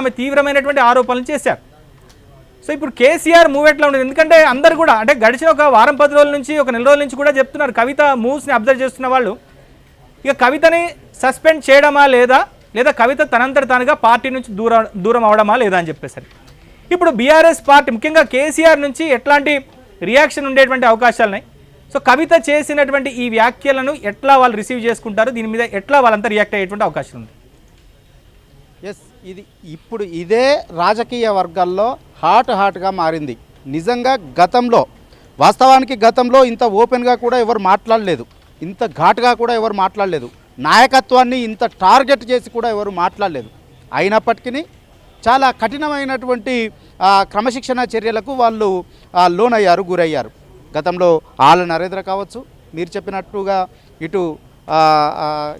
ఆమె తీవ్రమైనటువంటి ఆరోపణలు చేశారు. సో ఇప్పుడు కేసీఆర్ మూవ్ ఎట్లా ఉండేది? ఎందుకంటే అందరు కూడా అంటే గడిచిన ఒక వారం 10 రోజుల నుంచి ఒక నెల రోజుల నుంచి కూడా చెప్తున్నారు, కవిత మూవ్స్ని అబ్జర్వ్ చేస్తున్న వాళ్ళు ఇక కవితని సస్పెండ్ చేయడమా లేదా కవిత తనంతట తానుగా పార్టీ నుంచి దూరం అవడమా లేదా అని చెప్పేసరి ఇప్పుడు బీఆర్ఎస్ పార్టీ ముఖ్యంగా కేసీఆర్ నుంచి ఎట్లాంటి రియాక్షన్ ఉండేటువంటి అవకాశాలున్నాయి? సో కవిత చేసినటువంటి ఈ వ్యాఖ్యలను ఎట్లా వాళ్ళు రిసీవ్ చేసుకుంటారు, దీని మీద ఎట్లా వాళ్ళంతా రియాక్ట్ అయ్యేటువంటి అవకాశం ఉంది? ఇప్పుడు ఇదే రాజకీయ వర్గాల్లో హాట్గా మారింది. నిజంగా వాస్తవానికి గతంలో ఇంత ఓపెన్గా కూడా ఎవరు మాట్లాడలేదు, ఇంత ఘాటుగా కూడా ఎవరు మాట్లాడలేదు, నాయకత్వాన్ని ఇంత టార్గెట్ చేసి కూడా ఎవరు మాట్లాడలేదు. అయినప్పటికీ చాలా కఠినమైనటువంటి క్రమశిక్షణ చర్యలకు వాళ్ళు లోనయ్యారు, గురయ్యారు. గతంలో ఆళ్ళ నరేంద్ర కావచ్చు, మీరు చెప్పినట్టుగా ఇటు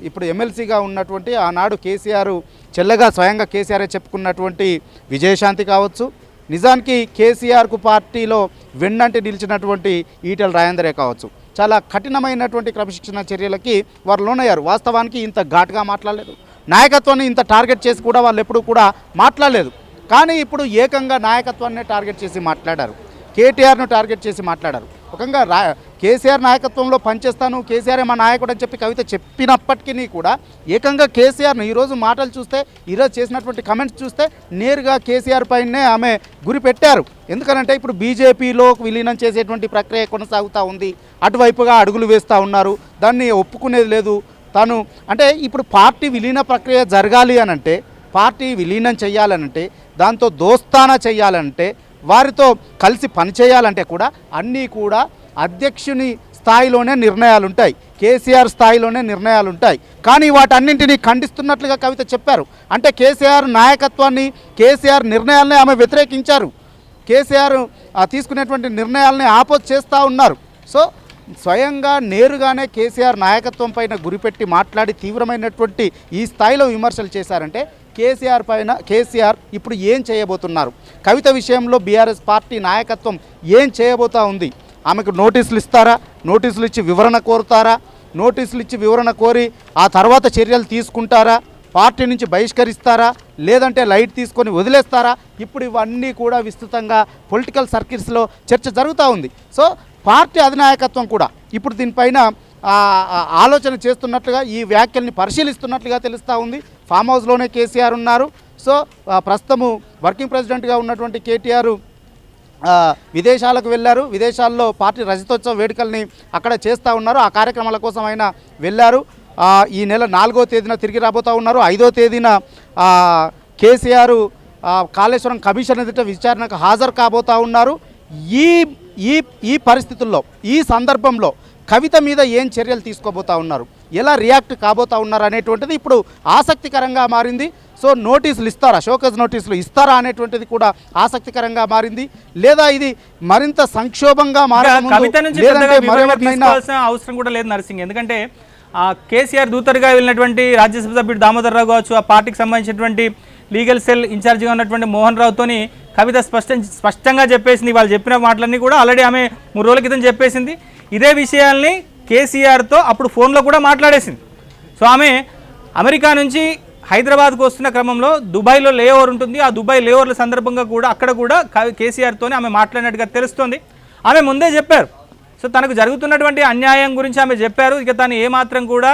ఇప్పుడు ఎమ్మెల్సీగా ఉన్నటువంటి ఆనాడు కేసీఆర్ చెల్లగా స్వయంగా కేసీఆరే చెప్పుకున్నటువంటి విజయశాంతి కావచ్చు, నిజానికి కేసీఆర్కు పార్టీలో వెన్నంటి నిలిచినటువంటి ఈటెల రాజేందరే కావచ్చు, చాలా కఠినమైనటువంటి క్రమశిక్షణ చర్యలకి వారు లోనయ్యారు. వాస్తవానికి ఇంత ఘాటుగా మాట్లాడలేదు, నాయకత్వాన్ని ఇంత టార్గెట్ చేసి కూడా వాళ్ళు ఎప్పుడు కూడా మాట్లాడలేదు. కానీ ఇప్పుడు ఏకంగా నాయకత్వాన్ని టార్గెట్ చేసి మాట్లాడారు, కేటీఆర్ను టార్గెట్ చేసి మాట్లాడారు. ఒకంగా కేసీఆర్ నాయకత్వంలో పనిచేస్తాను, కేసీఆర్ మా నాయకుడు అని చెప్పి కవిత చెప్పినప్పటికీ కూడా ఏకంగా కేసీఆర్ను ఈరోజు మాటలు చూస్తే, ఈరోజు చేసినటువంటి కమెంట్స్ చూస్తే నేరుగా కేసీఆర్ పైనే ఆమె గురి పెట్టారు. ఎందుకనంటే ఇప్పుడు బీజేపీలో విలీనం చేసేటువంటి ప్రక్రియ కొనసాగుతూ ఉంది, అటువైపుగా అడుగులు వేస్తూ ఉన్నారు, దాన్ని ఒప్పుకునేది లేదు. తను అంటే ఇప్పుడు పార్టీ విలీన ప్రక్రియ జరగాలి అనంటే, పార్టీ విలీనం చేయాలనంటే, దాంతో దోస్తానా చేయాలంటే, వారితో కలిసి పనిచేయాలంటే కూడా అన్నీ కూడా అధ్యక్షుని స్థాయిలోనే నిర్ణయాలు ఉంటాయి, కేసీఆర్ స్థాయిలోనే నిర్ణయాలు ఉంటాయి. కానీ వాటన్నింటినీ ఖండిస్తున్నట్లుగా కవిత చెప్పారు. అంటే కేసీఆర్ నాయకత్వాన్ని, కేసీఆర్ నిర్ణయాలని ఆమె వ్యతిరేకించారు, కేసీఆర్ తీసుకునేటువంటి నిర్ణయాలని ఆపోజ్ చేస్తూ ఉన్నారు. సో స్వయంగా నేరుగానే కేసీఆర్ నాయకత్వం పైన గురిపెట్టి మాట్లాడి తీవ్రమైనటువంటి ఈ స్థాయిలో విమర్శలు చేశారంటే కేసీఆర్ ఇప్పుడు ఏం చేయబోతున్నారు, కవిత విషయంలో బీఆర్ఎస్ పార్టీ నాయకత్వం ఏం చేయబోతా ఉంది? ఆమెకు నోటీసులు ఇస్తారా, నోటీసులు ఇచ్చి వివరణ కోరుతారా, నోటీసులు ఇచ్చి వివరణ కోరి ఆ తర్వాత చర్యలు తీసుకుంటారా, పార్టీ నుంచి బహిష్కరిస్తారా, లేదంటే లైట్ తీసుకొని వదిలేస్తారా? ఇప్పుడు ఇవన్నీ కూడా విస్తృతంగా పొలిటికల్ సర్కిల్స్లో చర్చ జరుగుతూ ఉంది. సో పార్టీ అధినాయకత్వం కూడా ఇప్పుడు దీనిపైన ఆలోచన చేస్తున్నట్లుగా, ఈ వ్యాఖ్యల్ని పరిశీలిస్తున్నట్లుగా తెలుస్తూ ఉంది. ఫామ్ హౌస్లోనే కేసీఆర్ ఉన్నారు. సో ప్రస్తుతము వర్కింగ్ ప్రెసిడెంట్గా ఉన్నటువంటి కేటీఆర్ విదేశాలకు వెళ్ళారు, విదేశాల్లో పార్టీ రజతోత్సవ వేడుకల్ని అక్కడ చేస్తూ ఉన్నారు, ఆ కార్యక్రమాల కోసం ఆయన వెళ్ళారు. ఈ నెల 4వ తేదీన తిరిగి రాబోతూ ఉన్నారు. 5వ తేదీన కేసీఆర్ కాళేశ్వరం కమిషన్ ఎదుట విచారణకు హాజరు కాబోతూ ఉన్నారు. ఈ పరిస్థితుల్లో, ఈ సందర్భంలో కవిత మీద ఏం చర్యలు తీసుకోబోతా ఉన్నారు, ఎలా రియాక్ట్ కాబోతా ఉన్నారు అనేటువంటిది ఇప్పుడు ఆసక్తికరంగా మారింది. సో నోటీసులు ఇస్తారా, షోకాజ్ నోటీసులు ఇస్తారా అనేటువంటిది కూడా ఆసక్తికరంగా మారింది. లేదా ఇది మరింత సంక్షోభంగా అవసరం కూడా లేదు నరసింగ్. ఎందుకంటే కేసీఆర్ దూతరుగా వెళ్ళినటువంటి రాజ్యసభ సభ్యుడు దామోదర్ రావు కావచ్చు, ఆ పార్టీకి సంబంధించినటువంటి లీగల్ సెల్ ఇన్ఛార్జిగా ఉన్నటువంటి మోహన్ రావుతోని కవిత స్పష్టంగా చెప్పేసింది. వాళ్ళు చెప్పిన మాటలన్నీ కూడా ఆల్రెడీ ఆమె 3 రోజుల క్రితం చెప్పేసింది. ఇదే విషయాల్ని కేసీఆర్తో అప్పుడు ఫోన్లో కూడా మాట్లాడేసింది. సో ఆమె అమెరికా నుంచి హైదరాబాద్కు వస్తున్న క్రమంలో దుబాయ్లో లేఓవర్ ఉంటుంది, ఆ దుబాయ్ లేఓవర్ల సందర్భంగా కూడా అక్కడ కూడా కేసీఆర్తోనే ఆమె మాట్లాడినట్టుగా తెలుస్తోంది. ఆమె ముందే చెప్పారు. సో తనకు జరుగుతున్నటువంటి అన్యాయం గురించి ఆమె చెప్పారు. ఇక తాను ఏమాత్రం కూడా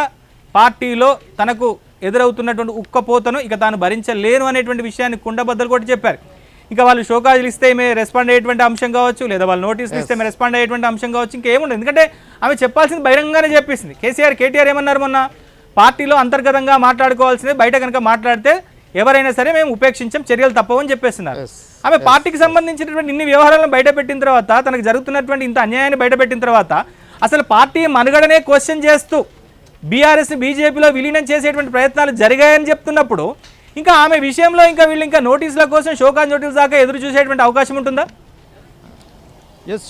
పార్టీలో తనకు ఎదురవుతున్నటువంటి ఉక్కపోతను ఇక తాను భరించలేను అనేటువంటి విషయాన్ని కుండబద్దలు కొట్టి చెప్పారు. ఇక వాళ్ళు షోకాజులు ఇస్తే ఈమె రెస్పాండ్ అయ్యేటువంటి అంశం కావచ్చు, లేదా వాళ్ళు నోటీసులు ఇస్తే ఈమె రెస్పాండ్ అయ్యేటువంటి అంశం కావచ్చు, ఇంకేముండదు. ఎందుకంటే ఆమె చెప్పాల్సింది బహిరంగంగానే చెప్పేసింది. కేటీఆర్ ఏమన్నారు మొన్న, పార్టీలో అంతర్గతంగా మాట్లాడుకోవాల్సిందే, బయట కనుక మాట్లాడితే ఎవరైనా సరే మేము ఉపేక్షించాం, చర్యలు తప్పవని చెప్పేస్తున్నారు. ఆమె పార్టీకి సంబంధించినటువంటి ఇన్ని వ్యవహారాలను బయటపెట్టిన తర్వాత, తనకు జరుగుతున్నటువంటి ఇంత అన్యాయాన్ని బయటపెట్టిన తర్వాత అసలు పార్టీ మనుగడనే క్వశ్చన్ చేస్తూ బీఆర్ఎస్ బీజేపీలో విలీనం చేసేటువంటి ప్రయత్నాలు జరిగాయని చెప్తున్నప్పుడు ఇంకా ఆమె విషయంలో ఇంకా వీళ్ళు ఇంకా నోటీసుల కోసం షోకాజ్ నోటీసుల దాకా ఎదురు చూసేటువంటి అవకాశం ఉంటుందా?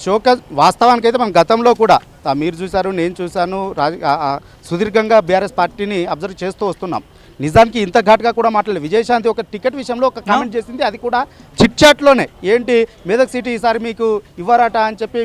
షోకాజ్ వాస్తవానికైతే మనం గతంలో కూడా మీరు చూశారు, నేను చూశాను, సుదీర్ఘంగా బీఆర్ఎస్ పార్టీని అబ్జర్వ్ చేస్తూ వస్తున్నాం. నిజానికి ఇంత ఘాటుగా కూడా మాట్లాడలేదు. విజయశాంతి ఒక టికెట్ విషయంలో ఒక కామెంట్ చేసింది, అది కూడా చిట్ చాట్లోనే. ఏంటి మెదక్ సిటీ ఈసారి మీకు ఇవ్వరాట అని చెప్పి